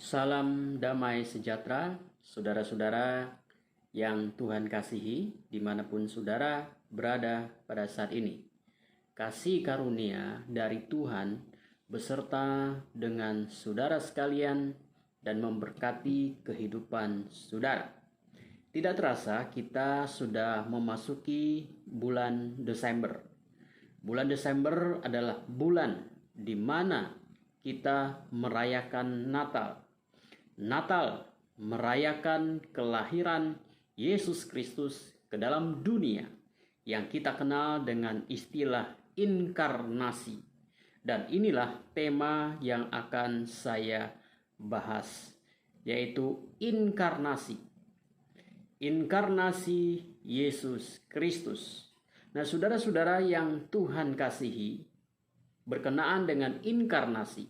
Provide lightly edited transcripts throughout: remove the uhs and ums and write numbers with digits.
Salam damai sejahtera, saudara-saudara yang Tuhan kasihi, dimanapun saudara berada pada saat ini. Kasih karunia dari Tuhan beserta dengan saudara sekalian dan memberkati kehidupan saudara. Tidak terasa kita sudah memasuki bulan Desember. Bulan Desember adalah bulan di mana kita merayakan Natal. Natal merayakan kelahiran Yesus Kristus ke dalam dunia yang kita kenal dengan istilah inkarnasi. Dan inilah tema yang akan saya bahas, yaitu inkarnasi. Inkarnasi Yesus Kristus. Nah, saudara-saudara yang Tuhan kasihi, berkenaan dengan inkarnasi,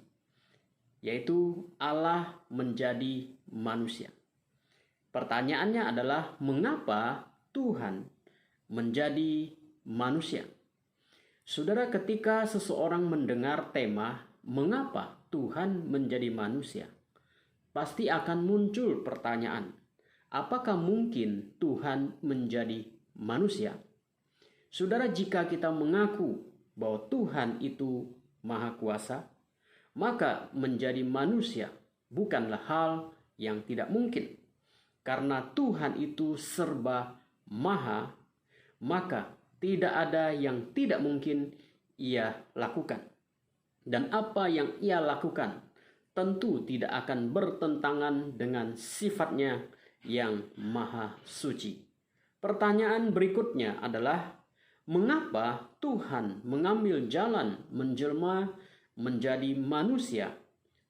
yaitu Allah menjadi manusia. Pertanyaannya adalah, mengapa Tuhan menjadi manusia? Saudara, ketika seseorang mendengar tema mengapa Tuhan menjadi manusia, pasti akan muncul pertanyaan, apakah mungkin Tuhan menjadi manusia? Saudara, jika kita mengaku bahwa Tuhan itu Maha Kuasa, maka menjadi manusia bukanlah hal yang tidak mungkin. Karena Tuhan itu serba maha, maka tidak ada yang tidak mungkin Ia lakukan. Dan apa yang Ia lakukan tentu tidak akan bertentangan dengan sifatnya yang maha suci. Pertanyaan berikutnya adalah, mengapa Tuhan mengambil jalan menjelma menjadi manusia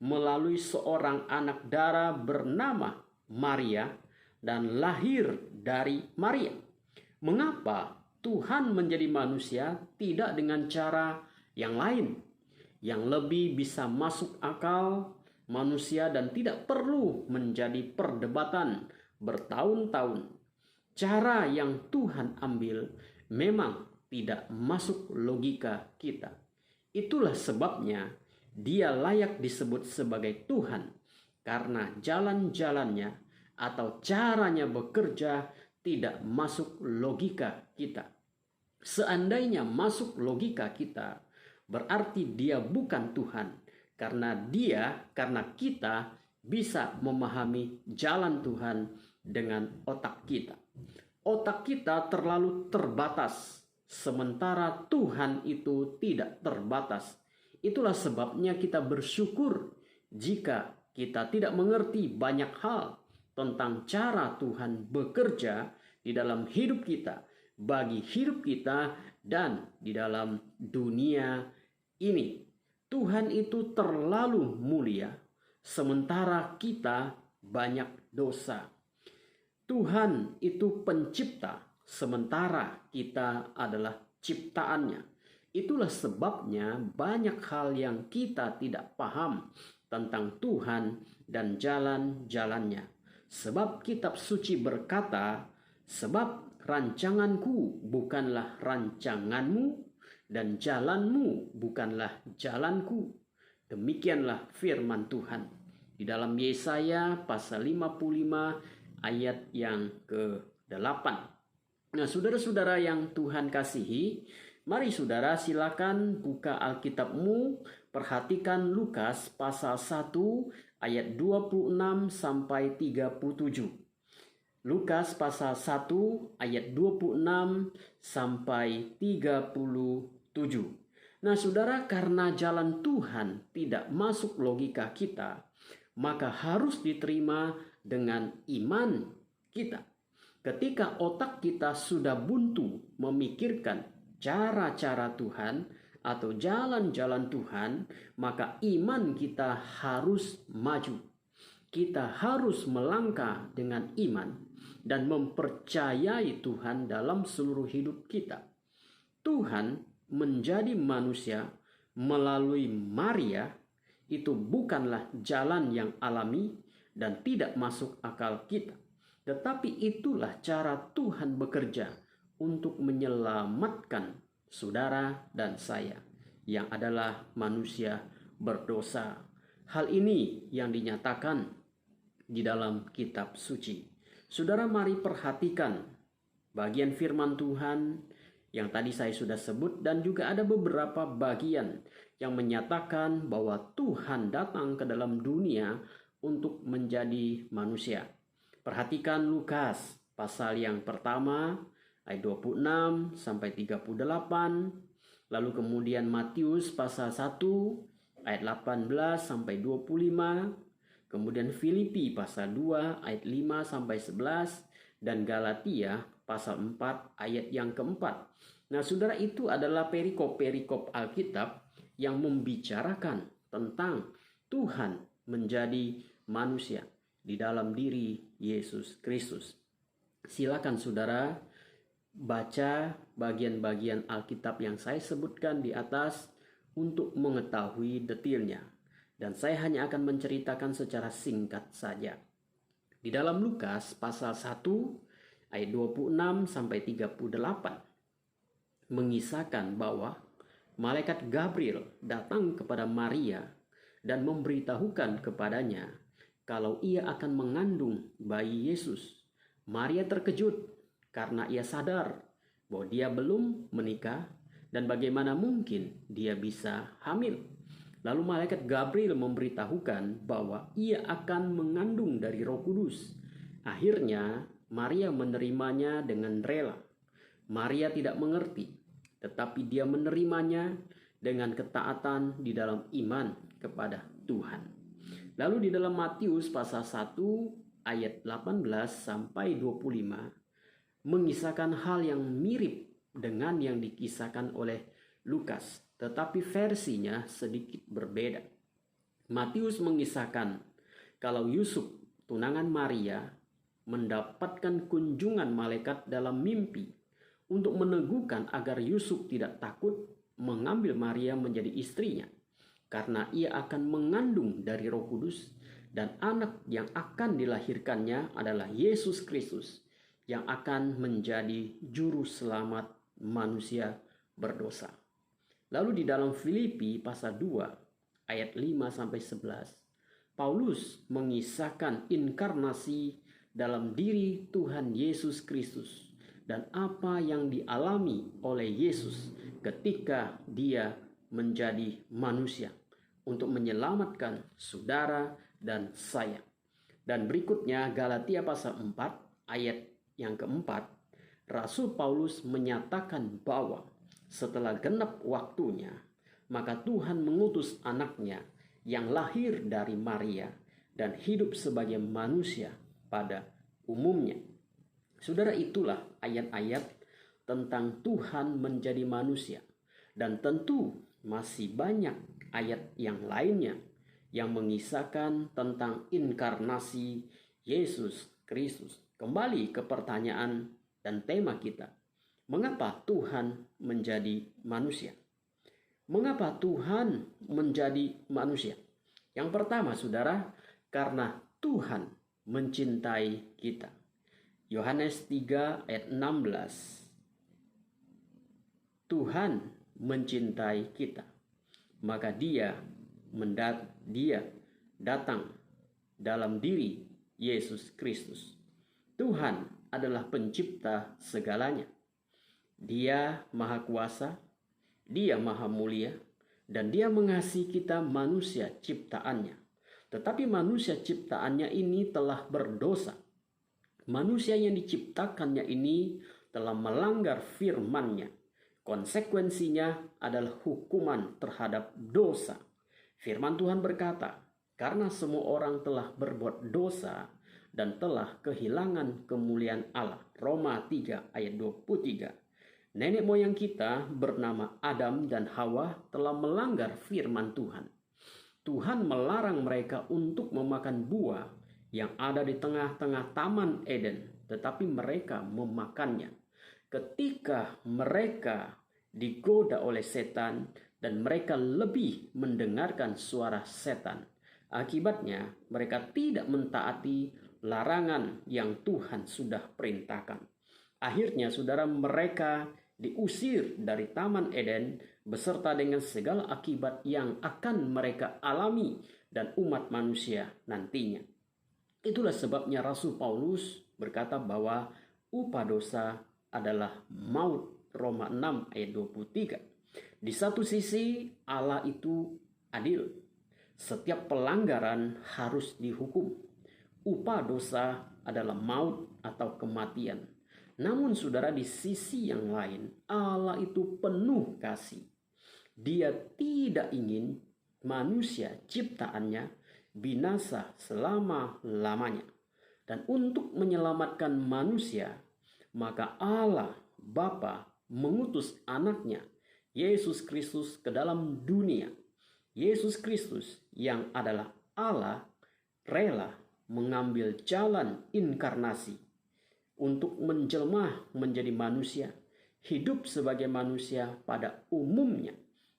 melalui seorang anak darah bernama Maria dan lahir dari Maria? Mengapa Tuhan menjadi manusia tidak dengan cara yang lain, yang lebih bisa masuk akal manusia dan tidak perlu menjadi perdebatan bertahun-tahun? Cara yang Tuhan ambil memang tidak masuk logika kita. Itulah sebabnya Dia layak disebut sebagai Tuhan, karena jalan-jalannya atau caranya bekerja tidak masuk logika kita. Seandainya masuk logika kita, berarti Dia bukan Tuhan, karena kita bisa memahami jalan Tuhan dengan otak kita. Otak kita terlalu terbatas, sementara Tuhan itu tidak terbatas. Itulah sebabnya kita bersyukur jika kita tidak mengerti banyak hal tentang cara Tuhan bekerja di dalam hidup kita, bagi hidup kita, dan di dalam dunia ini. Tuhan itu terlalu mulia, sementara kita banyak dosa. Tuhan itu pencipta, sementara kita adalah ciptaannya. Itulah sebabnya banyak hal yang kita tidak paham tentang Tuhan dan jalan-jalannya. Sebab kitab suci berkata, sebab rancanganku bukanlah rancanganmu, dan jalanmu bukanlah jalanku. Demikianlah firman Tuhan di dalam Yesaya pasal 55 ayat yang ke-8. Nah, saudara-saudara yang Tuhan kasihi, mari saudara silakan buka Alkitabmu, perhatikan Lukas pasal 1 ayat 26 sampai 37. Lukas pasal 1 ayat 26 sampai 37. Nah, saudara, karena jalan Tuhan tidak masuk logika kita, maka harus diterima dengan iman kita. Ketika otak kita sudah buntu memikirkan cara-cara Tuhan atau jalan-jalan Tuhan, maka iman kita harus maju. Kita harus melangkah dengan iman dan mempercayai Tuhan dalam seluruh hidup kita. Tuhan menjadi manusia melalui Maria itu bukanlah jalan yang alami dan tidak masuk akal kita. Tetapi itulah cara Tuhan bekerja untuk menyelamatkan saudara dan saya yang adalah manusia berdosa. Hal ini yang dinyatakan di dalam kitab suci. Saudara, mari perhatikan bagian firman Tuhan yang tadi saya sudah sebut, dan juga ada beberapa bagian yang menyatakan bahwa Tuhan datang ke dalam dunia untuk menjadi manusia. Perhatikan Lukas pasal yang pertama ayat 26 sampai 38, lalu kemudian Matius pasal 1 ayat 18 sampai 25, kemudian Filipi pasal 2 ayat 5 sampai 11, dan Galatia pasal 4 ayat yang keempat. Nah, saudara, itu adalah perikop-perikop Alkitab yang membicarakan tentang Tuhan menjadi manusia di dalam diri Yesus Kristus. Silakan saudara baca bagian-bagian Alkitab yang saya sebutkan di atas untuk mengetahui detailnya. Dan saya hanya akan menceritakan secara singkat saja. Di dalam Lukas pasal 1 ayat 26 sampai 38 mengisahkan bahwa malaikat Gabriel datang kepada Maria dan memberitahukan kepadanya kalau ia akan mengandung bayi Yesus. Maria terkejut karena ia sadar bahwa dia belum menikah dan bagaimana mungkin dia bisa hamil. Lalu malaikat Gabriel memberitahukan bahwa ia akan mengandung dari Roh Kudus. Akhirnya Maria menerimanya dengan rela. Maria tidak mengerti, tetapi dia menerimanya dengan ketaatan di dalam iman kepada Tuhan. Lalu di dalam Matius pasal 1 ayat 18 sampai 25 mengisahkan hal yang mirip dengan yang dikisahkan oleh Lukas, tetapi versinya sedikit berbeda. Matius mengisahkan kalau Yusuf, tunangan Maria, mendapatkan kunjungan malaikat dalam mimpi untuk meneguhkan agar Yusuf tidak takut mengambil Maria menjadi istrinya, karena ia akan mengandung dari Roh Kudus, dan anak yang akan dilahirkannya adalah Yesus Kristus yang akan menjadi juru selamat manusia berdosa. Lalu di dalam Filipi pasal 2 ayat 5 sampai 11, Paulus mengisahkan inkarnasi dalam diri Tuhan Yesus Kristus dan apa yang dialami oleh Yesus ketika dia menjadi manusia untuk menyelamatkan saudara dan saya. Dan berikutnya Galatia pasal 4 ayat yang keempat, Rasul Paulus menyatakan bahwa setelah genap waktunya, maka Tuhan mengutus anaknya yang lahir dari Maria dan hidup sebagai manusia pada umumnya. Saudara, itulah ayat-ayat tentang Tuhan menjadi manusia. Dan tentu masih banyak ayat yang lainnya yang mengisahkan tentang inkarnasi Yesus Kristus. Kembali ke pertanyaan dan tema kita. Mengapa Tuhan menjadi manusia? Mengapa Tuhan menjadi manusia? Yang pertama, saudara, karena Tuhan mencintai kita. Yohanes 3 ayat 16. Tuhan mencintai kita, maka dia datang dalam diri Yesus Kristus. Tuhan adalah pencipta segalanya. Dia maha kuasa, dia maha mulia, dan dia mengasihi kita manusia ciptaannya. Tetapi manusia ciptaannya ini telah berdosa. Manusia yang diciptakannya ini telah melanggar firman-Nya. Konsekuensinya adalah hukuman terhadap dosa. Firman Tuhan berkata, karena semua orang telah berbuat dosa dan telah kehilangan kemuliaan Allah. Roma 3 ayat 23. Nenek moyang kita bernama Adam dan Hawa telah melanggar firman Tuhan. Tuhan melarang mereka untuk memakan buah yang ada di tengah-tengah Taman Eden, tetapi mereka memakannya. Ketika mereka digoda oleh setan dan mereka lebih mendengarkan suara setan, akibatnya mereka tidak mentaati larangan yang Tuhan sudah perintahkan. Akhirnya, saudara, mereka diusir dari Taman Eden beserta dengan segala akibat yang akan mereka alami dan umat manusia nantinya. Itulah sebabnya Rasul Paulus berkata bahwa upah dosa adalah maut, Roma 6 ayat 23. Di satu sisi Allah itu adil. Setiap pelanggaran harus dihukum. Upah dosa adalah maut atau kematian. Namun saudara, di sisi yang lain Allah itu penuh kasih. Dia tidak ingin manusia ciptaannya binasa selama-lamanya. Dan untuk menyelamatkan manusia, maka Allah Bapa mengutus anaknya Yesus Kristus ke dalam dunia. Yesus Kristus yang adalah Allah rela mengambil jalan inkarnasi untuk menjelma menjadi manusia, hidup sebagai manusia pada umumnya,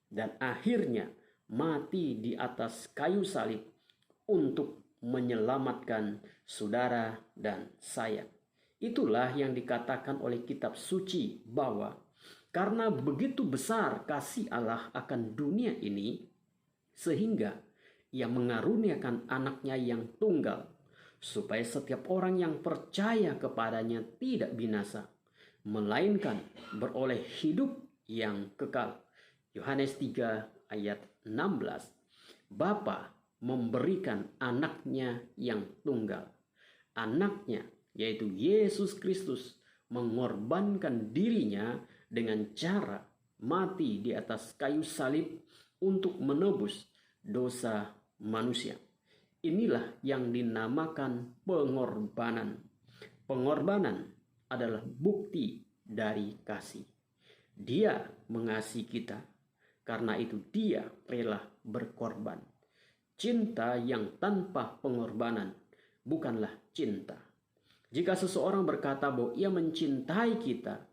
dan akhirnya mati di atas kayu salib untuk menyelamatkan saudara dan saya. Itulah yang dikatakan oleh kitab suci bahwa karena begitu besar kasih Allah akan dunia ini, sehingga Ia mengaruniakan anaknya yang tunggal, supaya setiap orang yang percaya kepadanya tidak binasa, melainkan beroleh hidup yang kekal. Yohanes 3 ayat 16. Bapa memberikan anaknya yang tunggal. Anaknya, yaitu Yesus Kristus, mengorbankan dirinya dengan cara mati di atas kayu salib untuk menebus dosa manusia. Inilah yang dinamakan pengorbanan. Pengorbanan adalah bukti dari kasih. Dia mengasihi kita, karena itu Dia rela berkorban. Cinta yang tanpa pengorbanan bukanlah cinta. Jika seseorang berkata bahwa ia mencintai kita,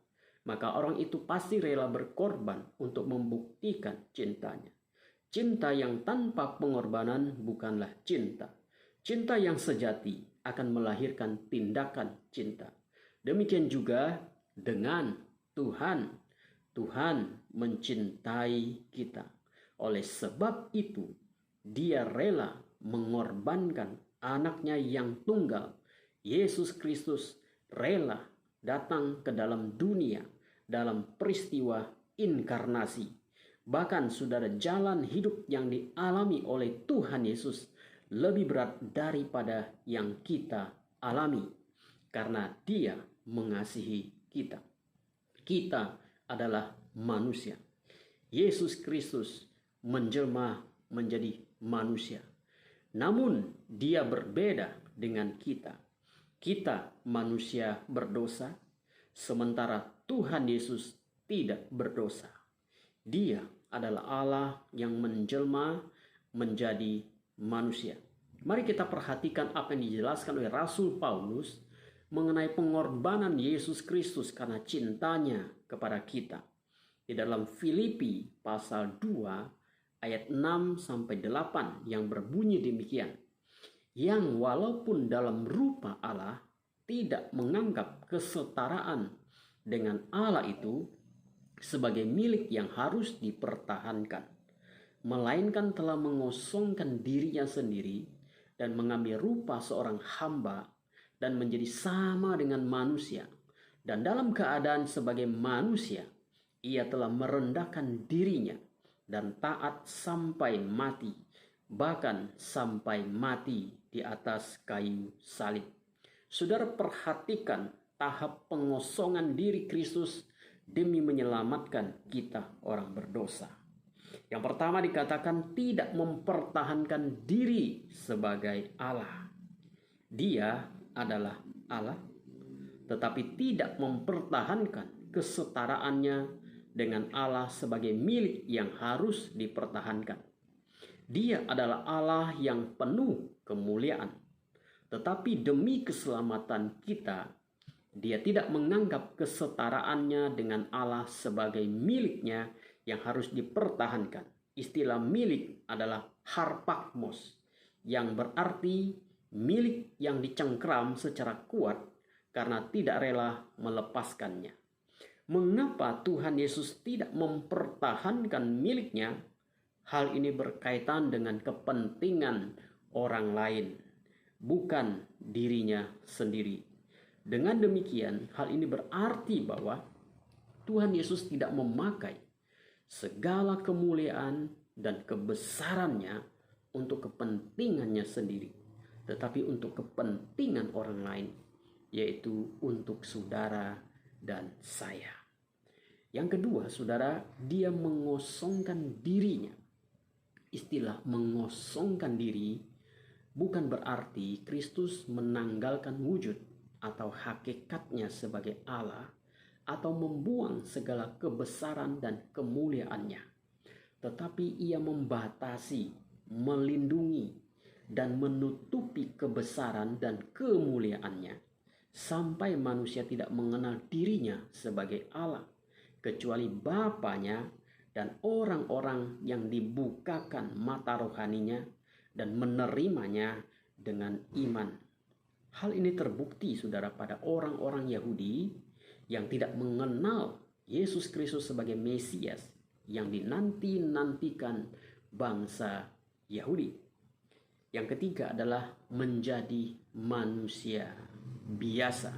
maka orang itu pasti rela berkorban untuk membuktikan cintanya. Cinta yang tanpa pengorbanan bukanlah cinta. Cinta yang sejati akan melahirkan tindakan cinta. Demikian juga dengan Tuhan. Tuhan mencintai kita. Oleh sebab itu, Dia rela mengorbankan anaknya yang tunggal. Yesus Kristus rela datang ke dalam dunia dalam peristiwa inkarnasi. Bahkan saudara, jalan hidup yang dialami oleh Tuhan Yesus lebih berat daripada yang kita alami, karena Dia mengasihi kita. Kita adalah manusia. Yesus Kristus menjelma menjadi manusia. Namun Dia berbeda dengan kita. Kita manusia berdosa, sementara Tuhan Yesus tidak berdosa. Dia adalah Allah yang menjelma menjadi manusia. Mari kita perhatikan apa yang dijelaskan oleh Rasul Paulus mengenai pengorbanan Yesus Kristus karena cintanya kepada kita. Di dalam Filipi pasal 2 ayat 6-8 yang berbunyi demikian. Yang walaupun dalam rupa Allah tidak menganggap kesetaraan dengan Allah itu sebagai milik yang harus dipertahankan, melainkan telah mengosongkan dirinya sendiri dan mengambil rupa seorang hamba dan menjadi sama dengan manusia. Dan dalam keadaan sebagai manusia, Ia telah merendahkan dirinya dan taat sampai mati, bahkan sampai mati di atas kayu salib. Saudara, perhatikan tahap pengosongan diri Kristus demi menyelamatkan kita orang berdosa. Yang pertama dikatakan tidak mempertahankan diri sebagai Allah. Dia adalah Allah, tetapi tidak mempertahankan kesetaraannya dengan Allah sebagai milik yang harus dipertahankan. Dia adalah Allah yang penuh kemuliaan, tetapi demi keselamatan kita, Dia tidak menganggap kesetaraannya dengan Allah sebagai miliknya yang harus dipertahankan. Istilah milik adalah harpakmos, yang berarti milik yang dicengkram secara kuat karena tidak rela melepaskannya. Mengapa Tuhan Yesus tidak mempertahankan miliknya? Hal ini berkaitan dengan kepentingan orang lain, bukan dirinya sendiri. Dengan demikian, hal ini berarti bahwa Tuhan Yesus tidak memakai segala kemuliaan dan kebesarannya untuk kepentingannya sendiri, tetapi untuk kepentingan orang lain, yaitu untuk saudara dan saya. Yang kedua, saudara, dia mengosongkan dirinya. Istilah mengosongkan diri bukan berarti Kristus menanggalkan wujud atau hakikatnya sebagai Allah atau membuang segala kebesaran dan kemuliaannya. Tetapi ia membatasi, melindungi, dan menutupi kebesaran dan kemuliaannya sampai manusia tidak mengenal dirinya sebagai Allah, kecuali Bapanya dan orang-orang yang dibukakan mata rohaninya dan menerimanya dengan iman. Hal ini terbukti, saudara, pada orang-orang Yahudi yang tidak mengenal Yesus Kristus sebagai Mesias yang dinanti-nantikan bangsa Yahudi. Yang ketiga adalah menjadi manusia biasa,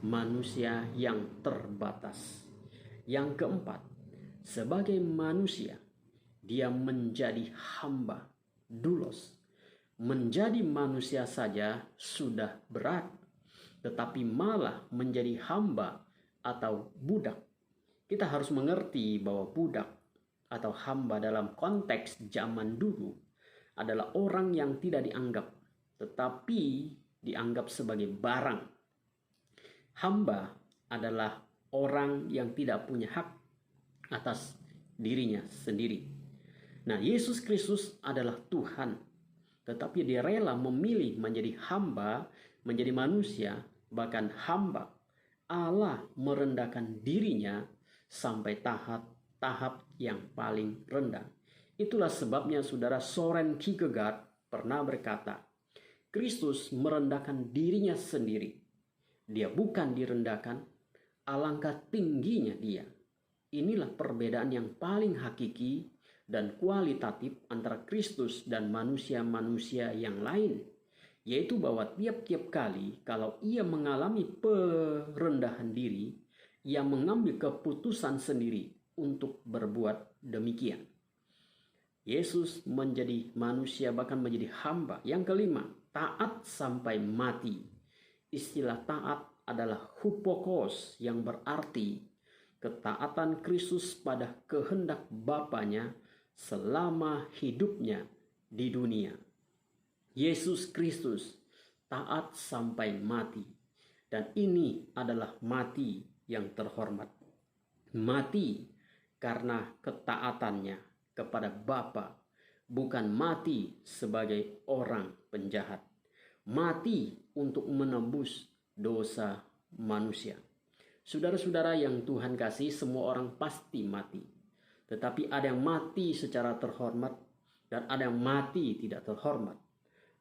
manusia yang terbatas. Yang keempat, sebagai manusia, dia menjadi hamba, doulos. Menjadi manusia saja sudah berat, tetapi malah menjadi hamba atau budak. Kita harus mengerti bahwa budak atau hamba dalam konteks zaman dulu adalah orang yang tidak dianggap, tetapi dianggap sebagai barang. Hamba adalah orang yang tidak punya hak atas dirinya sendiri. Nah, Yesus Kristus adalah Tuhan, tetapi dia rela memilih menjadi hamba, menjadi manusia, bahkan hamba. Allah merendahkan dirinya sampai tahap yang paling rendah. Itulah sebabnya saudara Soren Kierkegaard pernah berkata, Kristus merendahkan dirinya sendiri. Dia bukan direndahkan, alangkah tingginya dia. Inilah perbedaan yang paling hakiki dan kualitatif antara Kristus dan manusia-manusia yang lain, yaitu bahwa tiap-tiap kali kalau ia mengalami perendahan diri, ia mengambil keputusan sendiri untuk berbuat demikian. Yesus menjadi manusia, bahkan menjadi hamba. Yang kelima, taat sampai mati. Istilah taat adalah hupokos, yang berarti ketaatan Kristus pada kehendak Bapanya selama hidupnya di dunia. Yesus Kristus taat sampai mati, dan ini adalah mati yang terhormat. Mati karena ketaatannya kepada Bapa, bukan mati sebagai orang penjahat. Mati untuk menembus dosa manusia. Saudara-saudara yang Tuhan kasih, semua orang pasti mati. Tetapi ada yang mati secara terhormat dan ada yang mati tidak terhormat.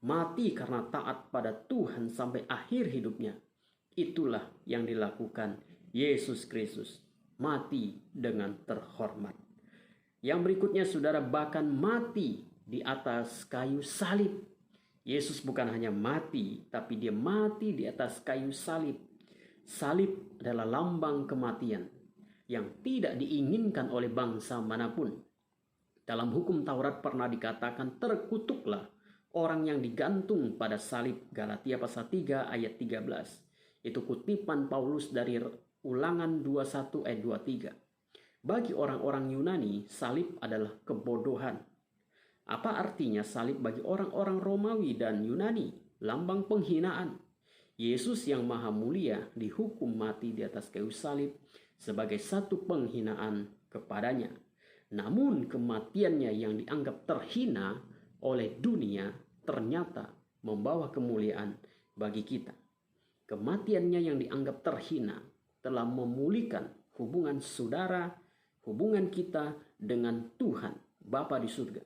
Mati karena taat pada Tuhan sampai akhir hidupnya. Itulah yang dilakukan Yesus Kristus. Mati dengan terhormat. Yang berikutnya, saudara, bahkan mati di atas kayu salib. Yesus bukan hanya mati, tapi dia mati di atas kayu salib. Salib adalah lambang kematian yang tidak diinginkan oleh bangsa manapun. Dalam hukum Taurat pernah dikatakan, terkutuklah orang yang digantung pada salib. Galatia pasal 3 ayat 13. Itu kutipan Paulus dari Ulangan 21 ayat 23. Bagi orang-orang Yunani, salib adalah kebodohan. Apa artinya salib bagi orang-orang Romawi dan Yunani? Lambang penghinaan. Yesus yang maha mulia dihukum mati di atas kayu salib sebagai satu penghinaan kepadanya. Namun kematiannya yang dianggap terhina oleh dunia ternyata membawa kemuliaan bagi kita. Kematiannya yang dianggap terhina telah memulihkan hubungan saudara, hubungan kita dengan Tuhan Bapa di surga.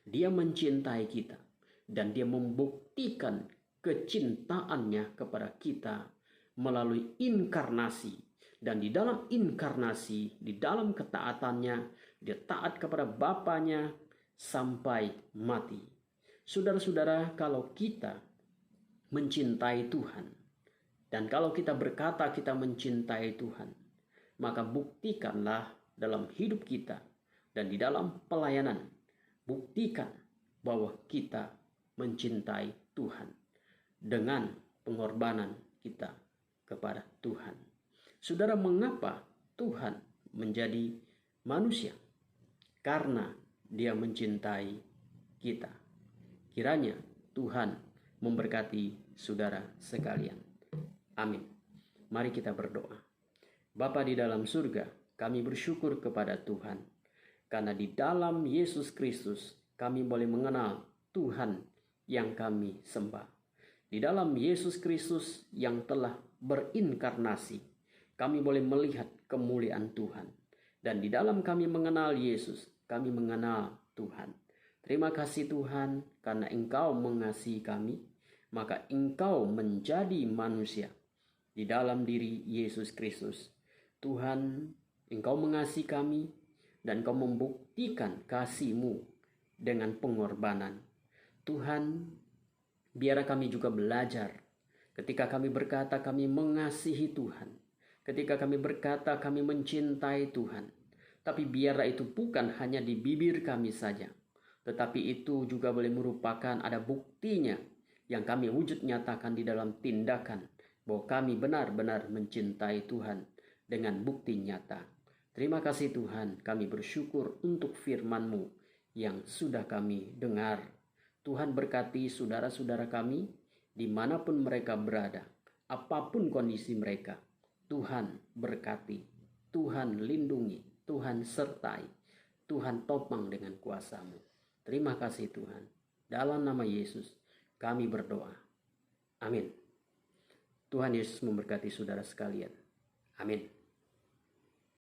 Dia mencintai kita dan dia membuktikan kecintaannya kepada kita melalui inkarnasi. Dan di dalam inkarnasi, di dalam ketaatannya, dia taat kepada Bapanya, sampai mati. Saudara-saudara, kalau kita mencintai Tuhan, dan kalau kita berkata kita mencintai Tuhan, maka buktikanlah dalam hidup kita dan di dalam pelayanan. Buktikan bahwa kita mencintai Tuhan dengan pengorbanan kita kepada Tuhan. Saudara, mengapa Tuhan menjadi manusia? Karena Dia mencintai kita. Kiranya Tuhan memberkati saudara sekalian. Amin. Mari kita berdoa. Bapa di dalam surga, kami bersyukur kepada Tuhan. Karena di dalam Yesus Kristus kami boleh mengenal Tuhan yang kami sembah. Di dalam Yesus Kristus yang telah berinkarnasi, kami boleh melihat kemuliaan Tuhan. Dan di dalam kami mengenal Yesus, kami mengenal Tuhan. Terima kasih Tuhan, karena Engkau mengasihi kami, maka Engkau menjadi manusia di dalam diri Yesus Kristus. Tuhan, Engkau mengasihi kami, dan Engkau membuktikan kasih-Mu dengan pengorbanan. Tuhan, biar kami juga belajar ketika kami berkata kami mengasihi Tuhan, ketika kami berkata kami mencintai Tuhan, tapi biarlah itu bukan hanya di bibir kami saja, tetapi itu juga boleh merupakan ada buktinya yang kami wujud nyatakan di dalam tindakan bahwa kami benar-benar mencintai Tuhan dengan bukti nyata. Terima kasih Tuhan, kami bersyukur untuk firman-Mu yang sudah kami dengar. Tuhan berkati saudara-saudara kami dimanapun mereka berada, apapun kondisi mereka. Tuhan berkati, Tuhan lindungi, Tuhan sertai, Tuhan topang dengan kuasa-Mu. Terima kasih Tuhan. Dalam nama Yesus kami berdoa. Amin. Tuhan Yesus memberkati saudara sekalian. Amin.